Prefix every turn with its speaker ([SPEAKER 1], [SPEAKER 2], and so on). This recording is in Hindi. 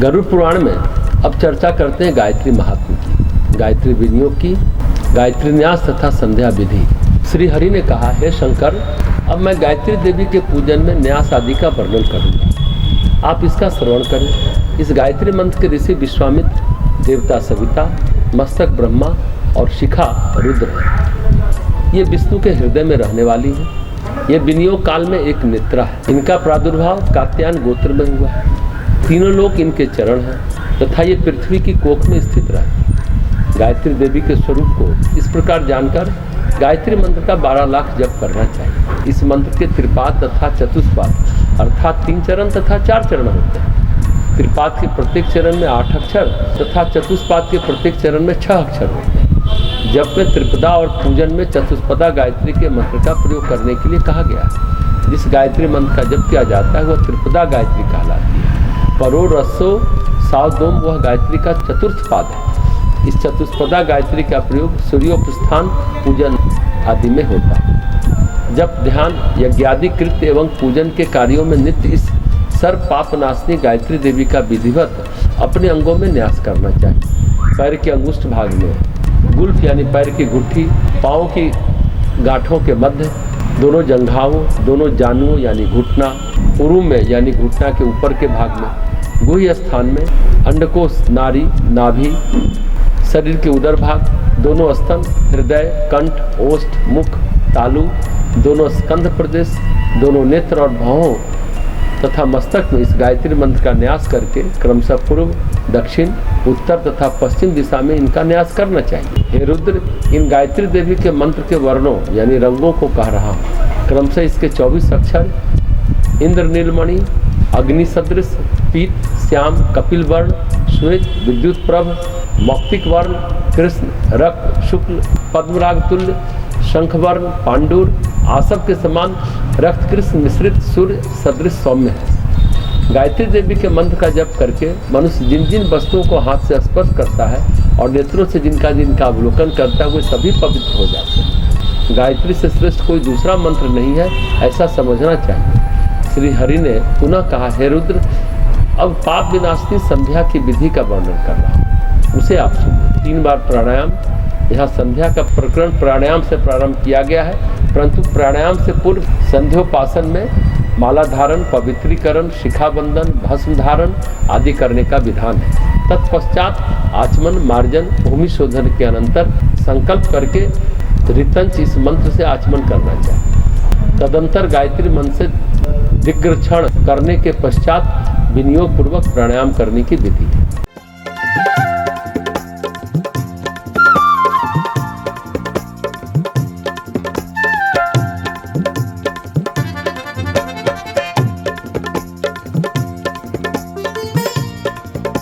[SPEAKER 1] गरुड़ पुराण में अब चर्चा करते हैं गायत्री महात्म्य की, गायत्री विनियोग की, गायत्री न्यास तथा संध्या विधि। श्री हरि ने कहा, हे शंकर, अब मैं गायत्री देवी के पूजन में न्यास आदि का वर्णन करूँगा, आप इसका श्रवण करें। इस गायत्री मंत्र के ऋषि विश्वामित्र, देवता सविता, मस्तक ब्रह्मा और शिखा रुद्र है। ये विष्णु के हृदय में रहने वाली है। ये विनियोग काल में एक नेत्रा है। इनका प्रादुर्भाव कात्यायन गोत्र में हुआ है। तीनों लोक इनके चरण हैं तथा ये पृथ्वी की कोख में स्थित रहती। गायत्री देवी के स्वरूप को इस प्रकार जानकर गायत्री मंत्र का 12 लाख जप करना चाहिए। इस मंत्र के त्रिपाद तथा चतुष्पाद अर्थात 3 चरण तथा 4 चरण होते हैं। त्रिपाद के प्रत्येक चरण में 8 अक्षर तथा चतुष्पाद के प्रत्येक चरण में 6 अक्षर होते हैं। जप में त्रिपदा और पूजन में चतुष्पदा गायत्री के मंत्र का प्रयोग करने के लिए कहा गया है। जिस गायत्री मंत्र का जप किया जाता है वह त्रिपदा गायत्री कहलाती है। परो रस्सो सावदोम वह गायत्री का चतुर्थ पाद है। इस चतुष्पदा गायत्री का प्रयोग सूर्योपस्थान पूजन आदि में होता है। जब ध्यान यज्ञादि कृत्य एवं पूजन के कार्यों में नित्य इस सर्व पाप नाशनी गायत्री देवी का विधिवत अपने अंगों में न्यास करना चाहिए। पैर के अंगुष्ठ भाग में, गुल्फ यानी पैर की गुट्ठी, पाँव की गांठों के मध्य, दोनों जंघाओं, दोनों जानुओं यानी घुटना, उरुम में यानी घुटना के ऊपर के भाग में, गुह्य स्थान में, अंडकोश, नाड़ी, नाभि, शरीर के उदर भाग, दोनों स्तन, हृदय, कंठ, ओष्ठ, मुख, तालु, दोनों स्कंध प्रदेश, दोनों नेत्र और भौहों तथा मस्तक में इस गायत्री मंत्र का न्यास करके क्रमशः पूर्व, दक्षिण, उत्तर तथा पश्चिम दिशा में इनका न्यास करना चाहिए। हे रुद्र, इन गायत्री देवी के मंत्र के वर्णों यानी रंगों को कह रहा हूँ। क्रमशः इसके 24 अक्षर इंद्र नीलमणि, अग्नि सदृश, पीत, श्याम, कपिल वर्ण, श्वेत, विद्युत प्रभ, मौक्तिक वर्ण, कृष्ण, रक्त, शुक्ल, पद्मराग तुल्य, शंखवर्ण, पांडुर, आसव के समान, रक्त कृष्ण मिश्रित, सूर्य सदृश सौम्य है। गायत्री देवी के मंत्र का जप करके मनुष्य जिन जिन वस्तुओं को हाथ से स्पर्श करता है और नेत्रों से जिनका अवलोकन करता है वे सभी पवित्र हो जाते हैं। गायत्री से श्रेष्ठ कोई दूसरा मंत्र नहीं है, ऐसा समझना चाहिए। श्री हरि ने पुनः कहा, हे रुद्र, अब पाप विनाशनी संध्या की विधि का वर्णन कर रहा हूँ, उसे आप सुनिए। 3 बार प्राणायाम। यहाँ संध्या का प्रकरण प्राणायाम से प्रारंभ किया गया है, परंतु प्राणायाम से पूर्व संध्योपासन में माला धारण, पवित्रीकरण, शिखाबंधन, भस्म धारण आदि करने का विधान है। तत्पश्चात आचमन, मार्जन, भूमि शोधन के अनंतर संकल्प करके ऋतंच इस मंत्र से आचमन करना चाहिए। तदंतर गायत्री मंत्र से दिग्रक्षण करने के पश्चात विनियोग पूर्वक प्राणायाम करने की विधि है।